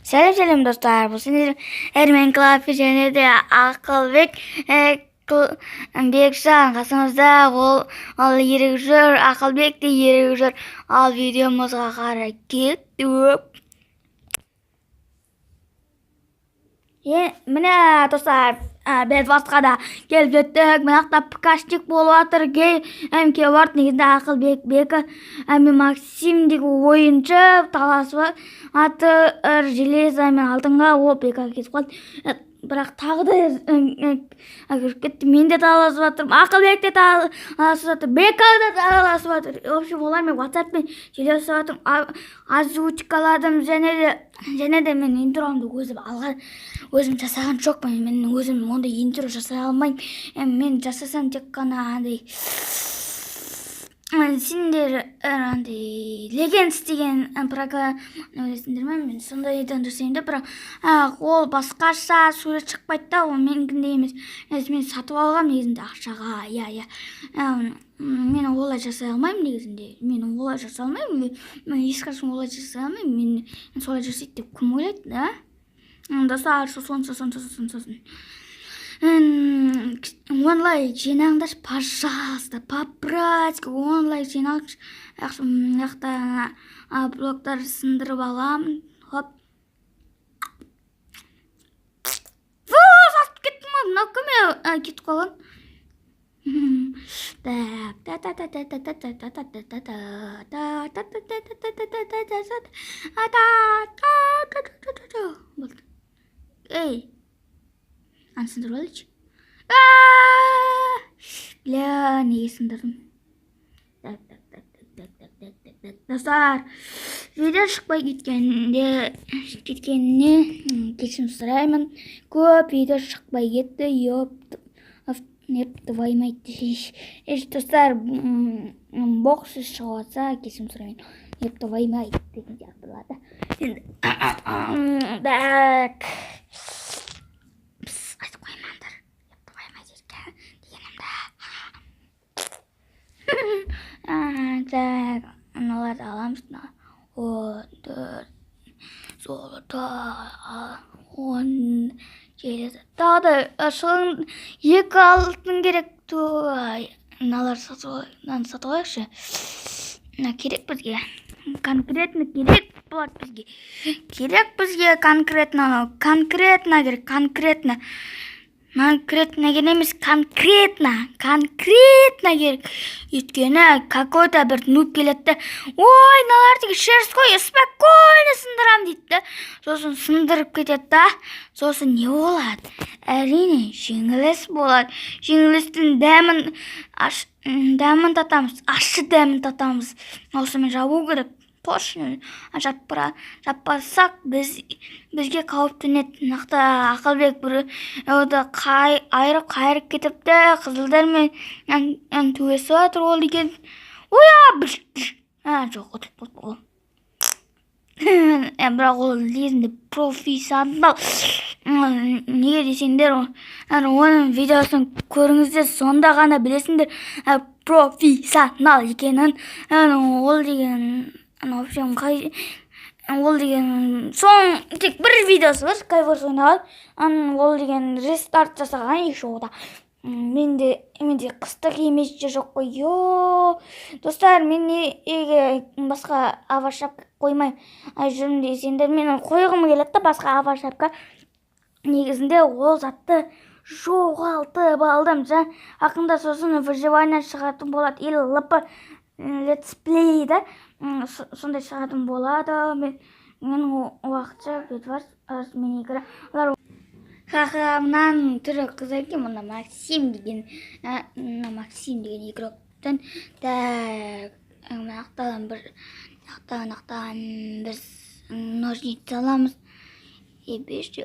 Selam dostlar. Bu sizin Ermen Klafi және де Ақылбек Бекжан қасымызда ол ерігіп жүр. Ақылбек те ерігіп жүр. Ал видеомызға қарай кеттік. Міне достар, Бетвастқа да келіп жеттік. Мынақта пікаштик болып жатыр. Келіп барды. Негізінде Ақылбек Бекі Максим деген ойыншы таласып жатыр. Железа мен алтынға ол Бека кетіп қалды. Бірақ тағы да кетті. Мен де таласып жатырмын. Ақылбек те таласып жатыр. Бека да таласып жатыр. В общем, олар мен WhatsApp-пен сөйлесіп жатырмын. Озвучкаладым және де мен интромды өзім жасаған жоқпын. Мен өзім ондай интро жасай алмаймын. Мен жасасам тек қана андай сендер андай Legends деген программа ойлайсыңдар ма? Мен сондайдан жасаймын да, бірақ ол басқаша сурет шықпайды да, ол менікіндей емес. Мен сатып алғам негізінде ақшаға. Мен олай жасай алмаймын негізінде. Мен ешқашан олай жасай алмаймын. Мен солай жасайды деп кім ойлайды, да? Достар, сосын онлайн жинаңдаршы, пожалуйста, по-братски онлайн жинаңдаршы. Мынақта блоктар сындырып аламын. Хоп. Сатып кеттім ғой, мынау кім кетіп қалған? Эй, сындырып алайыншы. Бля, неге сындырдым? Достар, видео шықпай кеткеніне кешірім сұраймын. Көп видео шықпай кетті. Епті ваймайды. Достар, боксы шығып жатса кешірім сұраймын. Епті ваймайды деген жақтылады. Так. Айтып қоймаңдар. Епті ваймайды дегенімді. Так, аналарды аламыз. 4 золото, 10 железа. Тағы да шығын 2 алтын керек. Аналарды сатып алайықшы. Керек бізге. Конкретно керек болады бізге. Керек бізге конкретно керек. Конкретно емес, конкретно керек. Өйткені какой-то бір нуб келетті. Ой, мыналар шерсть қой, спокойно сындырам дейді. Сосын сындырып кетеді да. Сосын не болады? Әрине, жеңіліс болады. Жеңілістің дәмін татамыз. Ащы дәмін татамыз. Осымен жабу керек. Точно. Жаппасақ бізге қауіп төнеді. Нақты Ақылбек бір қайырып кетіпті. Қызылдармен төбесі жатыр ол деген. Жоқ, өтіп болды ол. Бірақ ол кезінде профессионал. Неге десеңдер, оның видеосын көріңіздер, сонда ғана білесіңдер профессионал екенін. Ол деген ол деген тек бір видеосы бар, Skywars ойнаған. Ол деген рестарт жасаған ешоғыда. Менде қыстық емес же жоқ қой. Достар, мен неге басқа авашапка қоймай жүрмін десеңдер, мен қойғым келеді да басқа авашапка. Негізінде ол затты жоғалтып алдым. Ақында сосын выживание шығатын болады. Или let's play да. Сондай шығатын болады. Менің уақытша бетварс мен егірі. Мынаның түрі қыз екен. Мұна Максим деген игроктан. Нақтаған біз ножницы аламыз. Берші.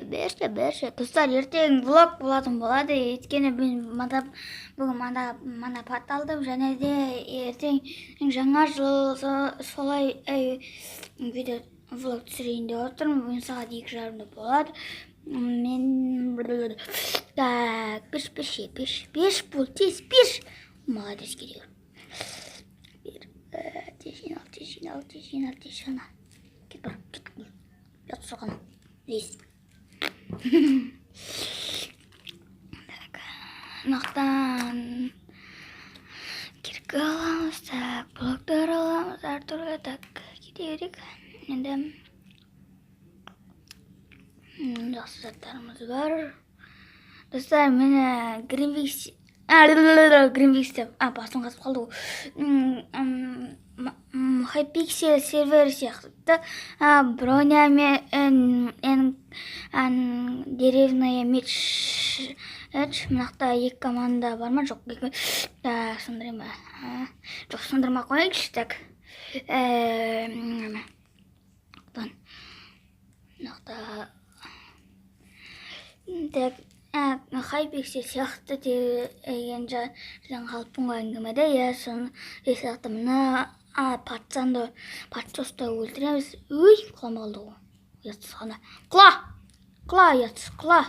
Достар, ертең влог болатын болады. Өйткені бүгін манапат алдым. Және де ертең жаңа жыл солай видео влог түсірейін деп отырмын. Бүгін сағат 2:30-да болады. Мен пеш бол, тез пеш. Молодец керек. Тез жинал. Кет бар. Ят соған. Здесь. Так, мынақтан кирка аламыз, так, блоктар аламыз, әртүрлі, так, кете берейік. Енді жақсы заттарымыз бар. Достар, мені Гринвикс деп, басым қатып қалды ғой. Хайпиксель сервер сияқты. Бронямен деревная меч. Мынақта екі команда бар ма? Жоқ, сындырайын ба? Жоқ, сындырмай қойайықшы, так. Мынақта так, хайпиксель сияқты деген жаңа қалыппын ғой әңгімеде. Соны сияқты мына патсосты өлтіреміз. Өй, құлам қалды ғой. Ұятсыз ғана. Ұятсыз, құла.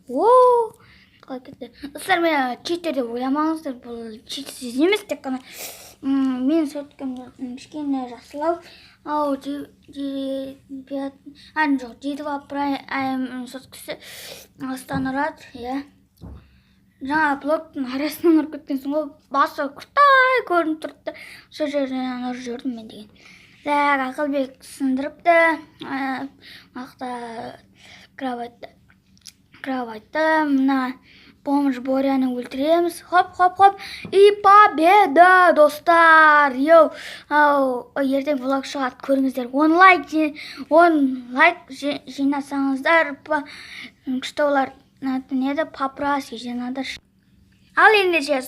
Ооо, құлап кетті. Достар, мені читер деп ойламаңыздар. Бұл читсіз емес, тек қана мен сөткім кішкене жақсылау. Ау, жоқ, 7 прайм соткісі астан ұрады, иә. Жаңа блоктың арасынан ұрып кеткенсің ғой, басы құртай көрініп тұрды. Сол жерден ұрып жүрдім мен деген. Так, Ақылбек сындырыпты. Мақта кроватты. Мына бомж Боряны өлтіреміз. Хоп. И победа, достар. Ертең влог шығады, көріңіздер. 10 лайк жинасаңыздар, күшті олар. Поправки жинады. Ал ендеше